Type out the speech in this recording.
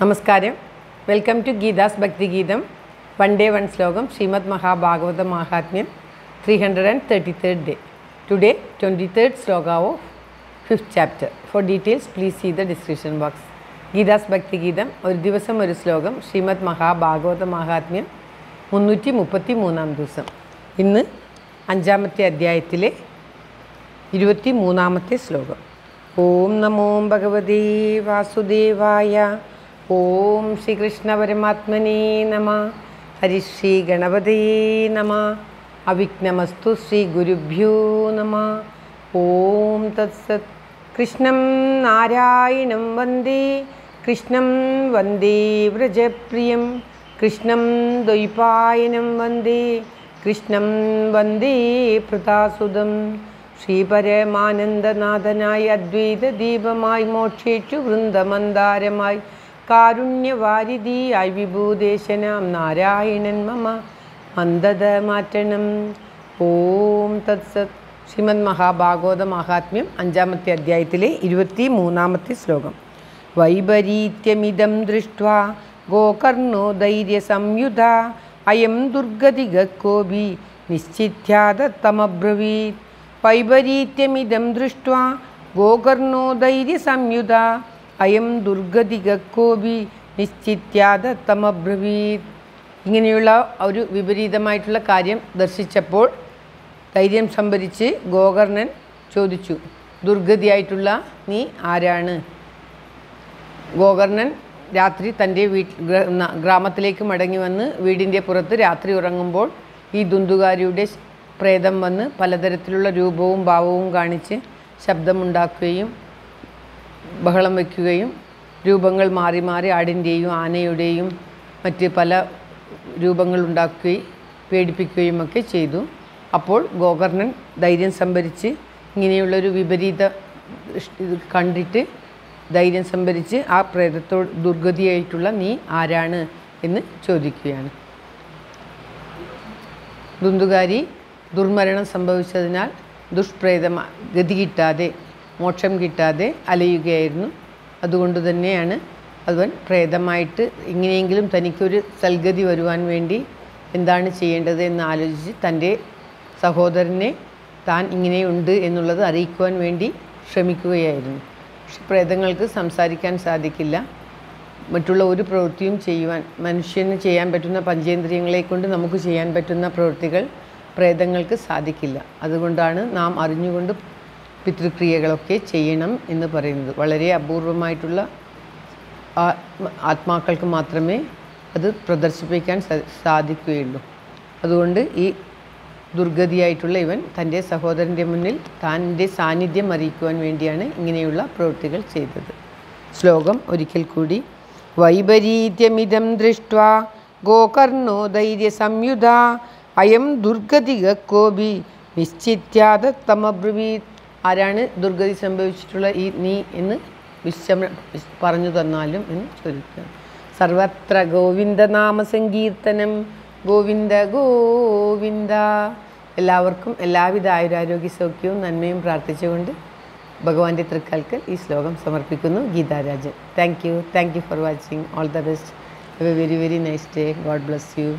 Namaskaram. Welcome to Geeta's Bhakti Geetam. One day, one slogam, Srimad Mahabhagavata Mahatmyam, 333rd day. Today, 23rd sloka of 5th chapter. For details, please see the description box. Geeta's Bhakti Geetam, ഒരു ദിവസം ഒരു ശ്ലോകം, ശ്രീമദ് മഹാഭാഗവത മഹാത്മ്യം 333 ദിവസം. ഇന്ന് 5ാമത്തെ അധ്യായത്തിലെ 23ാമത്തെ ശ്ലോകം. ഓം നമോ ഭഗവതേ വാസുദേവായ. ഓം ശ്രീകൃഷ്ണ പരമാത്മനേ നമ. ഹരിശ്രീ ഗണപതേ നമ. അവിഘ്നമസ്തു ശ്രീ ഗുരുഭ്യോ നമ. ഓം തത്സത്. കൃഷ്ണം നാരായണം വന്ദേ, കൃഷ്ണം വന്ദേ വ്രജപ്രിയം, കൃഷ്ണം ദ്വൈപായനം വന്ദേ, കൃഷ്ണം വന്ദേ പ്രതാസുതം. ശ്രീപരമാനന്ദനാഥനായി അദ്വൈത ദീപമായി, മോക്ഷേഷു വൃന്ദമന്ദാരമായി, കാരുണ്യവാരിധിയായി വിഭൂദേശനാം നാരായണൻ മമ മന്ദത മാറ്റണം. ഓം തത്സത്. ശ്രീമദ് മഹാഭാഗവത മഹാത്മ്യം 5ാമത്തെ അധ്യായത്തിലെ 23ാമത്തെ ശ്ലോകം. വൈപരീത്യമിദം ദൃഷ്ട്വാ ഗോകർണോ ധൈര്യസംയുധ അയം ദുർഗതിഗോപി നിശ്ചിത്യാദത്തമബ്രവീത്. വൈപരീത്യമിദം ദൃഷ്ട്വാ ഗോകർണോ ധൈര്യസംയുധ അയം ദുർഗതിഗോപി നിശ്ചിത്യാദത്തമബ്രവീത്. ഇങ്ങനെയുള്ള ഒരു വിപരീതമായിട്ടുള്ള കാര്യം ദർശിച്ചപ്പോൾ ധൈര്യം സംഭരിച്ച് ഗോകർണൻ ചോദിച്ചു, ദുർഗതിയായിട്ടുള്ള നീ ആരാണ്? ഗോകർണൻ രാത്രി തൻ്റെ ഗ്രാമത്തിലേക്ക് മടങ്ങി വന്ന് വീടിൻ്റെ പുറത്ത് രാത്രി ഉറങ്ങുമ്പോൾ ഈ ദുന്ദുകാരിയുടെ പ്രേതം വന്ന് പലതരത്തിലുള്ള രൂപവും ഭാവവും കാണിച്ച് ശബ്ദമുണ്ടാക്കുകയും ബഹളം വയ്ക്കുകയും രൂപങ്ങൾ മാറി മാറി ആടിൻ്റെയും ആനയുടെയും മറ്റ് പല രൂപങ്ങളുണ്ടാക്കുകയും പേടിപ്പിക്കുകയും ഒക്കെ ചെയ്തു. അപ്പോൾ ഗോകർണൻ ധൈര്യം സംഭരിച്ച് ഇങ്ങനെയുള്ളൊരു വിപരീത കണ്ടിട്ട് ധൈര്യം സംഭരിച്ച് ആ പ്രേതത്തോട് ദുർഗതിയായിട്ടുള്ള നീ ആരാണ് എന്ന് ചോദിക്കുകയാണ്. ദുന്ദുകാരി ദുർമരണം സംഭവിച്ചതിനാൽ ദുഷ്പ്രേതം ഗതി കിട്ടാതെ മോക്ഷം കിട്ടാതെ അലയുകയായിരുന്നു. അതുകൊണ്ട് തന്നെയാണ് അവൻ പ്രേതമായിട്ട് ഇങ്ങനെയെങ്കിലും തനിക്കൊരു സൽഗതി വരുവാൻ വേണ്ടി എന്താണ് ചെയ്യേണ്ടത് എന്ന് ആലോചിച്ച് തൻ്റെ സഹോദരനെ താൻ ഇങ്ങനെയുണ്ട് എന്നുള്ളത് അറിയിക്കുവാൻ വേണ്ടി ശ്രമിക്കുകയായിരുന്നു. പക്ഷെ പ്രേതങ്ങൾക്ക് സംസാരിക്കാൻ സാധിക്കില്ല. മറ്റുള്ള ഒരു പ്രവൃത്തിയും ചെയ്യുവാൻ മനുഷ്യന് ചെയ്യാൻ പറ്റുന്ന പഞ്ചേന്ദ്രിയങ്ങളെ കൊണ്ട് നമുക്ക് ചെയ്യാൻ പറ്റുന്ന പ്രവൃത്തികൾ പ്രേതങ്ങൾക്ക് സാധിക്കില്ല. അതുകൊണ്ടാണ് നാം അറിഞ്ഞുകൊണ്ട് പിതൃക്രിയകളൊക്കെ ചെയ്യണം എന്ന് പറയുന്നത്. വളരെ അപൂർവമായിട്ടുള്ള ആത്മാക്കൾക്ക് മാത്രമേ അത് പ്രദർശിപ്പിക്കാൻ സാധിക്കുകയുള്ളൂ. അതുകൊണ്ട് ഈ ദുർഗതിയായിട്ടുള്ള ഇവൻ തൻ്റെ സഹോദരൻ്റെ മുന്നിൽ തൻ്റെ സാന്നിധ്യം അറിയിക്കുവാൻ വേണ്ടിയാണ് ഇങ്ങനെയുള്ള പ്രവൃത്തികൾ ചെയ്തത്. ശ്ലോകം ഒരിക്കൽ കൂടി. വൈപരീത്യമിദം ദൃഷ്ട്വാ ഗോകർണോ ധൈര്യസംയുധ അയം ദുർഗതിഗോപി നിശ്ചിത്യാദത്തമബ്രവീത്. ആരാണ് ദുർഗതി സംഭവിച്ചിട്ടുള്ള ഈ നീ എന്ന് പറഞ്ഞു തന്നാലും എന്ന് ചോദിക്കുക. സർവത്ര ഗോവിന്ദനാമ സങ്കീർത്തനം. ഗോവിന്ദ ഗോവിന്ദ. എല്ലാവർക്കും എല്ലാവിധ ആയുരാരോഗ്യ സൗഖ്യവും നന്മയും പ്രാർത്ഥിച്ചുകൊണ്ട് ഭഗവാന്റെ തൃക്കാൽക്കൽ ഈ ശ്ലോകം സമർപ്പിക്കുന്നു. Geetha Rajan. Thank you for watching. All the best. Have A very very nice day. God bless you.